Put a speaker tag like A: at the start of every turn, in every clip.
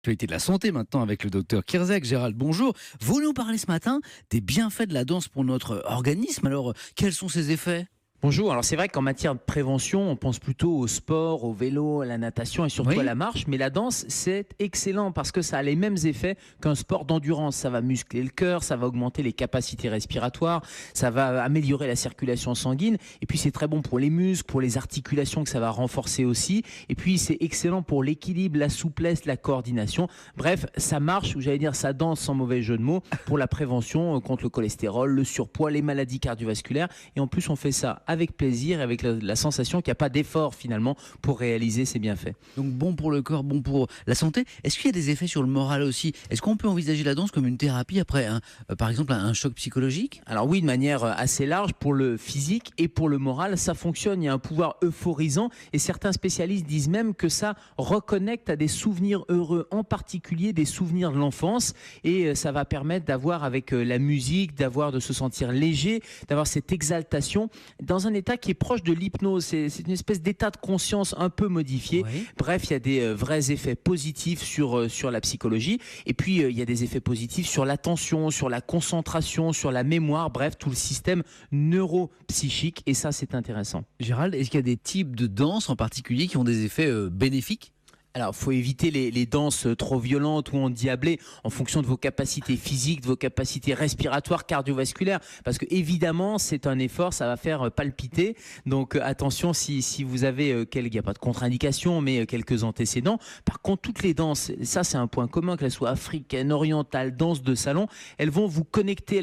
A: L'actualité de la santé maintenant avec le docteur Kirzek. Gérald, bonjour. Vous nous parlez ce matin des bienfaits de la danse pour notre organisme. Alors, quels sont ses effets?
B: Bonjour, alors c'est vrai qu'en matière de prévention, on pense plutôt au sport, au vélo, à la natation et surtout
A: Oui.
B: à la marche, mais la danse, c'est excellent parce que ça a les mêmes effets qu'un sport d'endurance. Ça va muscler le cœur, ça va augmenter les capacités respiratoires, ça va améliorer la circulation sanguine, et puis c'est très bon pour les muscles, pour les articulations que ça va renforcer aussi, et puis c'est excellent pour l'équilibre, la souplesse, la coordination. Bref, ça marche, ou j'allais dire ça danse sans mauvais jeu de mots, pour la prévention contre le cholestérol, le surpoids, les maladies cardiovasculaires, et en plus on fait ça avec plaisir, avec la sensation qu'il n'y a pas d'effort finalement pour réaliser ces bienfaits.
A: Donc, bon pour le corps, bon pour la santé. Est-ce qu'il y a des effets sur le moral aussi? Est-ce qu'on peut envisager la danse comme une thérapie après, par exemple, un choc psychologique?
B: Alors oui, de manière assez large, pour le physique et pour le moral, ça fonctionne, il y a un pouvoir euphorisant et certains spécialistes disent même que ça reconnecte à des souvenirs heureux, en particulier des souvenirs de l'enfance, et ça va permettre d'avoir avec la musique, de se sentir léger, d'avoir cette exaltation dans un état qui est proche de l'hypnose. C'est une espèce d'état de conscience un peu modifié.
A: Oui.
B: Bref, il y a des vrais effets positifs sur la psychologie. Et puis, il y a des effets positifs sur l'attention, sur la concentration, sur la mémoire. Bref, tout le système neuropsychique. Et ça, c'est intéressant.
A: Gérald, est-ce qu'il y a des types de danse en particulier qui ont des effets bénéfiques?
B: Alors, faut éviter les danses trop violentes ou endiablées en fonction de vos capacités physiques, de vos capacités respiratoires, cardiovasculaires, parce que évidemment, c'est un effort, ça va faire palpiter. Donc, attention si vous avez il n'y a pas de contre-indication, mais quelques antécédents. Par contre, toutes les danses, ça c'est un point commun, qu'elles soient africaines, orientales, danses de salon, elles vont vous connecter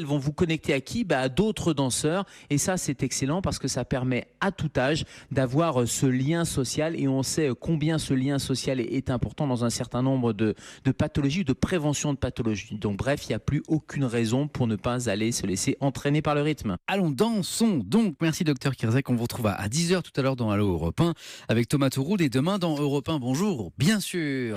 B: à qui? À d'autres danseurs. Et ça, c'est excellent parce que ça permet à tout âge d'avoir ce lien social. Et on sait combien ce lien social est important dans un certain nombre de pathologies, de prévention de pathologies. Donc bref, il n'y a plus aucune raison pour ne pas aller se laisser entraîner par le rythme.
A: Allons, dansons donc. Merci docteur Kirzek. On vous retrouve à 10h tout à l'heure dans Allo Europe 1 avec Thomas Touroud et demain dans Europe 1. Bonjour, bien sûr.